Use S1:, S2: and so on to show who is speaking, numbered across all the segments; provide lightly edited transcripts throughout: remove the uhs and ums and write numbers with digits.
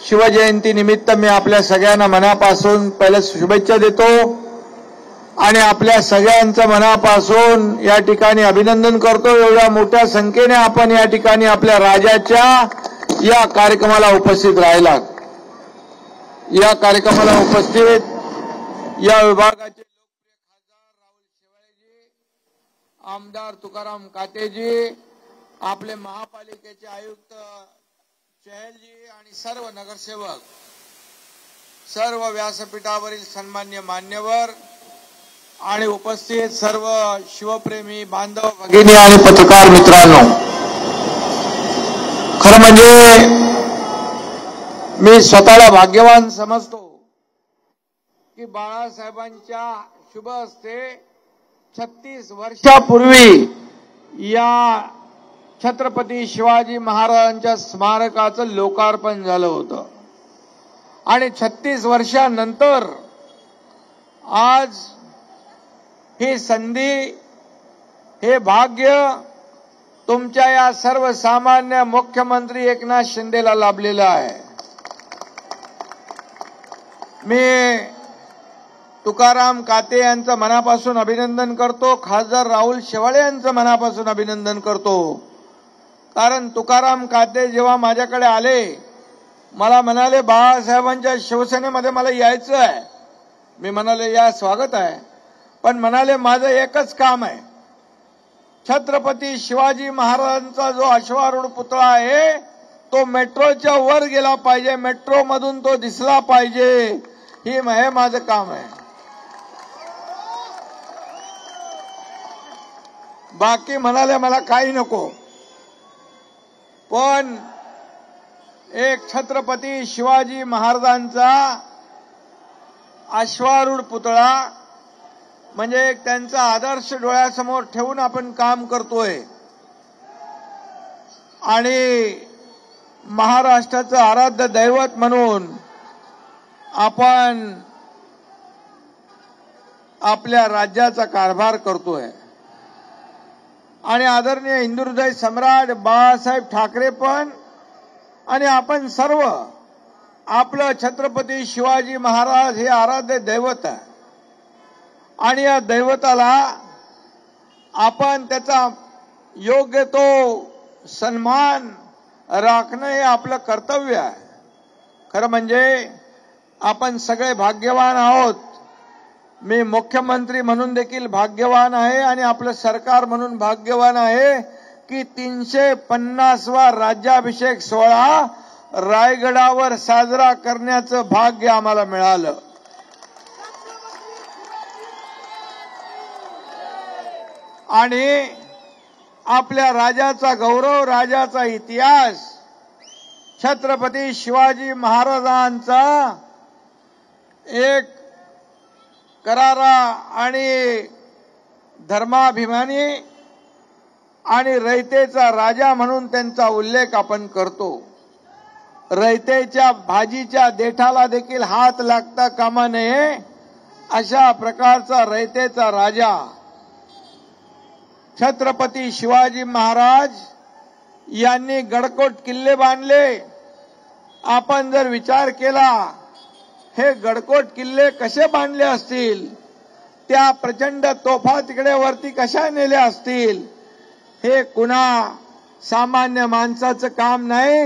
S1: शिवजयंती निमित्त मी आपल्या सगळ्यांना मनापासून पहिल्या शुभेच्छा देतो आणि आपल्या सगळ्यांचं मनापासून या ठिकाणी अभिनंदन करतो। एवढ्या मोठ्या संख्येने आपण या ठिकाणी आपल्या राजाच्या या कार्यक्रमाला उपस्थित राहिला। या कार्यक्रमाला उपस्थित या विभागाचे लोकप्रिय खासदार राहुल शेवाळेजी, आमदार तुकाराम काटेजी, आपले महापालिकेचे आयुक्त चहलजी आणि सर्व नगरसेवक, सर्व व्यासपीठावरील सन्मान्य मान्यवर आणि उपस्थित सर्व शिवप्रेमी बांधव भगिनी आणि पत्रकार मित्रांनो, खरं म्हणजे मी स्वतःला भाग्यवान समजतो की बाळासाहेबांच्या शुभ हस्ते 36 वर्षापूर्वी या छत्रपती शिवाजी महाराजांच्या स्मारकाचं लोकार्पण झालं होतं आणि 36 वर्षानंतर आज ही संधी, हे भाग्य तुमच्या या सर्वसामान्य मुख्यमंत्री एकनाथ शिंदेला लाभलेलं आहे। मी तुकाराम काते यांचं मनापासून अभिनंदन करतो, खासदार राहुल शेवाळे यांचं मनापासून अभिनंदन करतो। कारण तुकाराम काते जेव्हा माझ्याकडे आले, मला म्हणाले बाळासाहेबांच्या शिवसेनेमध्ये मला यायचं आहे। मी म्हणाले या स्वागत आहे, पण म्हणाले माझं एकच काम आहे, छत्रपती शिवाजी महाराजांचा जो अश्वारूढ पुतळा आहे तो मेट्रोच्या वर गेला पाहिजे, मेट्रो मधून तो दिसला पाहिजे, हे माझं काम आहे। बाकी म्हणाले मला काही नको, पण एक छत्रपती शिवाजी महाराजांचा अश्वारूढ पुतळा म्हणजे एक त्यांचा आदर्श डोळ्यासमोर ठेवून आपण काम करतोय आणि महाराष्ट्राचं आराध्य दैवत म्हणून आपण आपल्या राज्याचा कारभार करतोय आणि आदरणीय हिंदुहृदय सम्राट बाळासाहेब ठाकरे पण आणि आपण सर्व आपलं छत्रपती शिवाजी महाराज हे आराध्य दैवत आहे आणि या दैवताला आपण त्याचा योग्य तो सन्मान राखणं हे आपलं कर्तव्य आहे। खरं म्हणजे आपण सगळे भाग्यवान आहोत। मी मुख्यमंत्री म्हणून देखील भाग्यवान आहे आणि आपलं सरकार म्हणून भाग्यवान आहे की 350वा राज्याभिषेक सोहळा रायगडावर साजरा करण्याचं भाग्य आम्हाला मिळालं आणि आपल्या राजाचा गौरव, राजाचा इतिहास, छत्रपती शिवाजी महाराजांचा एक करारा आणि धर्माभिमानी आणि रयतेचा राजा म्हणून त्यांचा उल्लेख आपण करतो। रयतेच्या भाजीच्या देठाला देखील हात लागता कामा नये अशा प्रकारचा रयतेचा राजा छत्रपती शिवाजी महाराज यांनी गडकोट किल्ले बांधले। आपण जर विचार केला हे गडकोट किल्ले कसे बांधले असतील, त्या प्रचंड तोफा तिकडे वरती कशा नेल्या असतील, हे कुणा सामान्य माणसाचं काम नाही,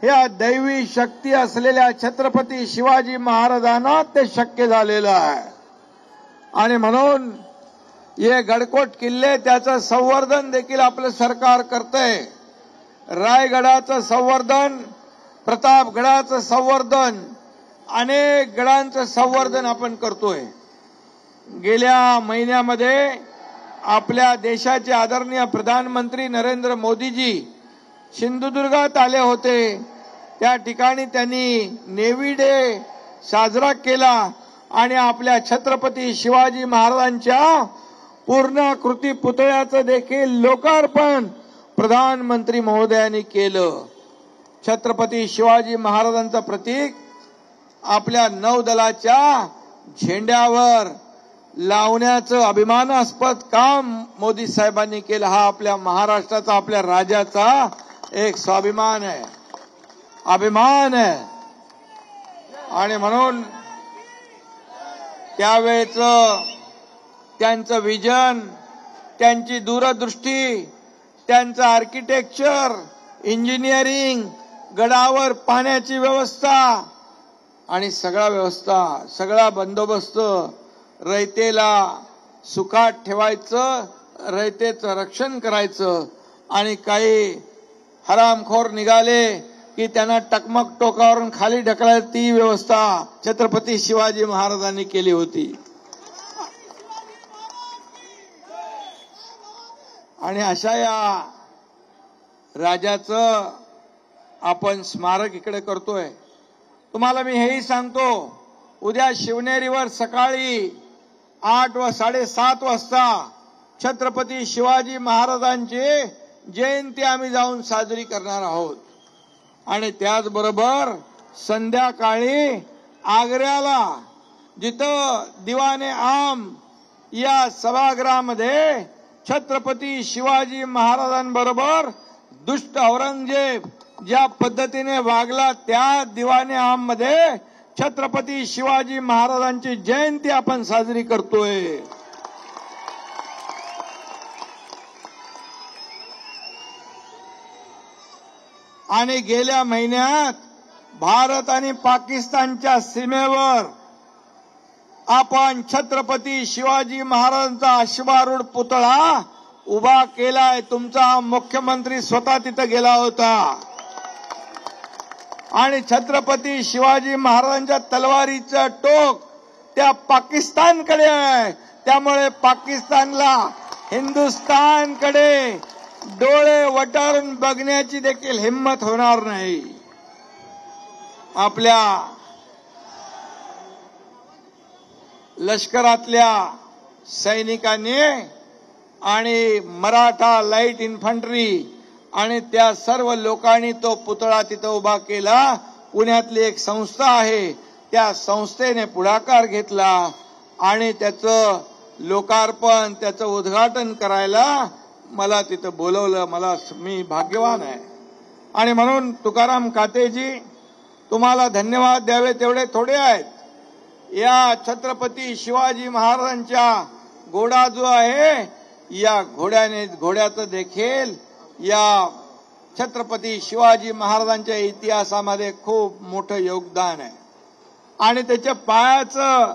S1: ह्या दैवी शक्ती असलेल्या छत्रपती शिवाजी महाराजांना ते शक्य झालेलं आहे। आणि म्हणून हे गडकोट किल्ले त्याचं संवर्धन देखील आपलं सरकार करतंय। रायगडाचं संवर्धन, प्रतापगडाचं संवर्धन, अनेक गडांचं संवर्धन आपण करतोय। गेल्या महिन्यामध्ये आपल्या देशाचे आदरणीय प्रधानमंत्री नरेंद्र मोदीजी सिंधुदुर्गात आले होते। त्या ठिकाणी त्यांनी नेव्ही डे साजरा केला आणि आपल्या छत्रपती शिवाजी महाराजांच्या पूर्णाकृती पुतळ्याचं देखील लोकार्पण प्रधानमंत्री महोदयांनी केलं। छत्रपती शिवाजी महाराजांचं प्रतीक आपल्या नौदलाच्या झेंड्यावर लावण्याचं अभिमानास्पद काम मोदी साहेबांनी केलं। हा आपल्या महाराष्ट्राचा, आपल्या राज्याचा एक स्वाभिमान आहे, अभिमान आहे। आणि म्हणून त्यावेळेचं त्यांचं विजन, त्यांची दूरदृष्टी, त्यांचं आर्किटेक्चर, इंजिनिअरिंग, गडावर पाण्याची व्यवस्था आणि सगळा बंदोबस्त, रयतेला सुखात ठेवायचं, रयतेचं रक्षण करायचं. आणि काही हरामखोर निघाले की त्यांना टकमक टोकावरून खाली ढकलायची ती व्यवस्था छत्रपती शिवाजी महाराजांनी केली होती. आणि अशा या राजाचं आपण स्मारक इकडे करतोय. तुम्हाला मी हेही सांगतो, उद्या शिवनेरीवर सकाळी 8 व 7:30 वाजता छत्रपती शिवाजी महाराजांची जयंती आम्ही जाऊन साजरी करणार आहोत. आणि त्याचबरोबर संध्याकाळी आग्र्याला जिथं दिवाने आम या सभागृहामध्ये छत्रपती शिवाजी महाराजांबरोबर दुष्ट औरंगजेब ज्या पद्धतीने वागला, त्या दिवाने आम मध्ये छत्रपती शिवाजी महाराजांची जयंती आपण साजरी करतोय. आणि गेल्या महिन्यात भारत आणि पाकिस्तानच्या सीमेवर आपण छत्रपती शिवाजी महाराजांचा अश्वारूढ पुतळा उभा केलाय. तुमचा मुख्यमंत्री स्वतः तिथं गेला होता. आणि छत्रपती शिवाजी महाराजांच्या तलवारीचं टोक त्या पाकिस्तानकडे आहे. त्यामुळे पाकिस्तानला हिंदुस्थानकडे डोळे वटारून बघण्याची देखील हिंमत होणार नाही. आपल्या लष्करातल्या सैनिकांनी आणि मराठा लाईट इन्फंट्री आणि त्या सर्व लोकांनी तो पुतळा तिथं उभा केला. पुण्यातली एक संस्था आहे, त्या संस्थेने पुढाकार घेतला आणि त्याचं लोकार्पण, त्याचं उद्घाटन करायला मला तिथं बोलवलं. मी भाग्यवान आहे. आणि म्हणून तुकाराम कातेजी, तुम्हाला धन्यवाद द्यावे तेवढे थोडे आहेत. या छत्रपती शिवाजी महाराजांच्या घोडा जो आहे, या घोड्याचं देखील या छत्रपती शिवाजी महाराजांच्या इतिहासामध्ये खूप मोठं योगदान आहे. आणि त्याच्या पायाचं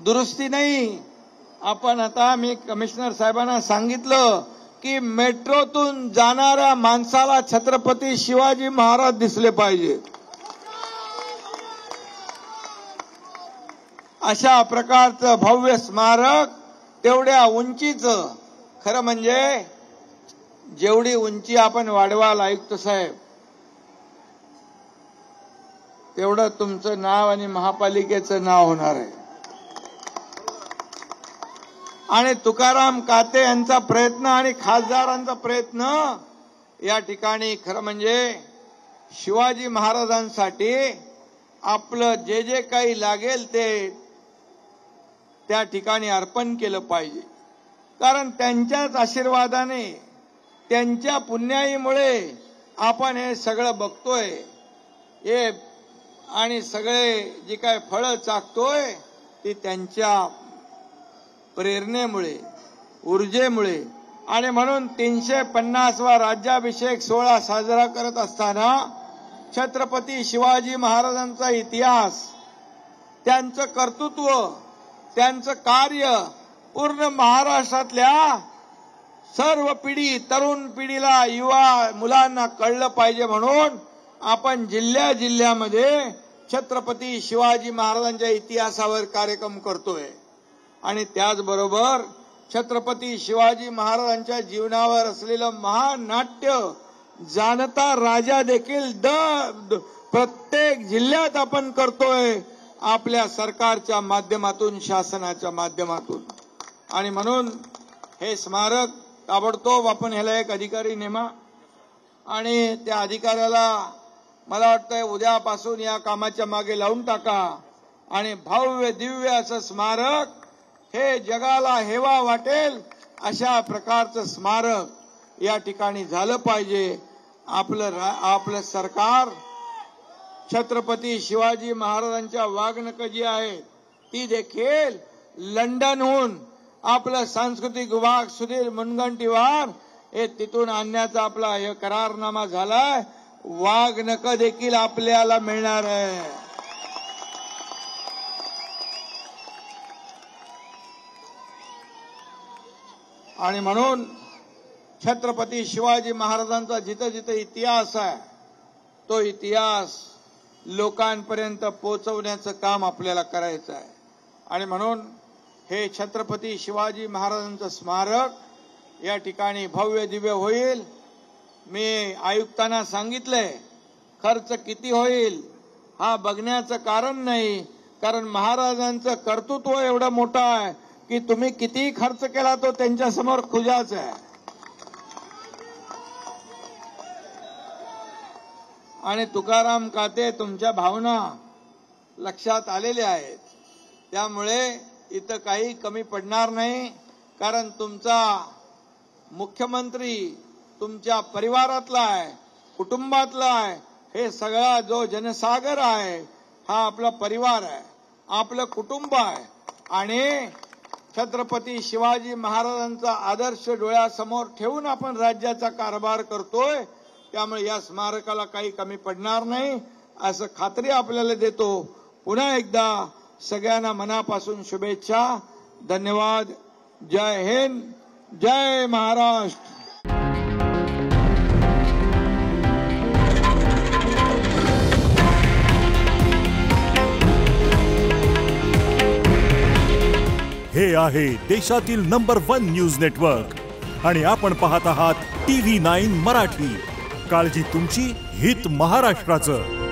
S1: दुरुस्ती नाही. आपण आता मी कमिशनर साहेबांना सांगितलं की मेट्रोतून जाणाऱ्या माणसाला छत्रपती शिवाजी महाराज दिसले पाहिजे. अशा प्रकारचं भव्य स्मारक, तेवढ्या उंचीचं, खरं म्हणजे जेवढी उंची आपण वाढवाल आयुक्त साहेब, तेवढं तुमचं नाव आणि महापालिकेचं नाव होणार आहे. आणि तुकाराम काते यांचा प्रयत्न आणि खासदारांचा प्रयत्न या ठिकाणी खरं म्हणजे शिवाजी महाराजांसाठी आपलं जे जे काही लागेल ते त्या ठिकाणी अर्पण केलं पाहिजे. कारण त्यांच्याच आशीर्वादाने, त्यांच्या पुण्याईमुळे आपण हे सगळं बघतोय. हे आणि सगळे जे काय फळं चाकतोय ती त्यांच्या प्रेरणेमुळे, ऊर्जेमुळे. आणि म्हणून 350वा राज्याभिषेक सोहळा साजरा करत असताना छत्रपती शिवाजी महाराजांचा इतिहास, त्यांचं कर्तृत्व, त्यांचं कार्य पूर्ण महाराष्ट्रातल्या सर्व पिढी, तरुण पिढीला, युवा मुलांना कळलं पाहिजे म्हणून आपण जिल्ह्यामध्ये छत्रपती शिवाजी महाराजांच्या इतिहासावर कार्यक्रम करतोय. आणि त्याचबरोबर छत्रपती शिवाजी महाराजांच्या जीवनावर असलेलं महानाट्य जाणता राजा देखील प्रत्येक जिल्ह्यात आपण करतोय, आपल्या सरकारच्या माध्यमातून, शासनाच्या माध्यमातून. आणि म्हणून हे स्मारक ताबडतोब आपण ह्याला एक अधिकारी नेमा आणि त्या अधिकाऱ्याला मला वाटतंय उद्यापासून या कामाच्या मागे लावून टाका. आणि भव्य दिव्य असं स्मारक, हे जगाला हेवा वाटेल अशा प्रकारचं स्मारक या ठिकाणी झालं पाहिजे. आपलं सरकार छत्रपती शिवाजी महाराजांच्या वाघनख जी आहे ती देखील लंडनहून आपलं सांस्कृतिक विभाग सुधीर मुनगंटीवार हे तिथून आणण्याचा आपला हे करारनामा झालाय. वाघनख देखील आपल्याला मिळणार आहे. आणि म्हणून छत्रपती शिवाजी महाराजांचा जिथं जिथं इतिहास आहे तो इतिहास लोकांपर्यंत पोहोचवण्याचं काम आपल्याला करायचं आहे. आणि म्हणून हे छत्रपती शिवाजी महाराजांचं स्मारक या ठिकाणी भव्य दिव्य होईल. मी आयुक्तांना सांगितलंय खर्च किती होईल हा बघण्याचं कारण नाही, कारण महाराजांचं कर्तृत्व एवढं मोठं आहे की तुम्ही किती खर्च केला तो त्यांच्या समोर खुजाच आहे. आणि तुकाराम काते तुमच्या भावना लक्षात आलेल्या आहेत, त्यामुळे इथं काही कमी पडणार नाही. कारण तुमचा मुख्यमंत्री तुमच्या परिवारातला आहे, कुटुंबातला आहे. हे सगळा जो जनसागर आहे हा आपला परिवार आहे, आपलं कुटुंब आहे. आणि छत्रपती शिवाजी महाराजांचा आदर्श डोळ्यासमोर ठेवून आपण राज्याचा कारभार करतोय. त्यामुळे या स्मारकाला काही कमी पडणार नाही असं खात्री आपल्याला देतो. पुन्हा एकदा सगळ्यांना मनापासून शुभेच्छा. धन्यवाद. जय हिंद, जय महाराष्ट्र.
S2: हे आहे देशातील नंबर 1 न्यूज नेटवर्क आणि आपण पाहत आहात TV9 मराठी. काळजी तुमची, हित महाराष्ट्राचं.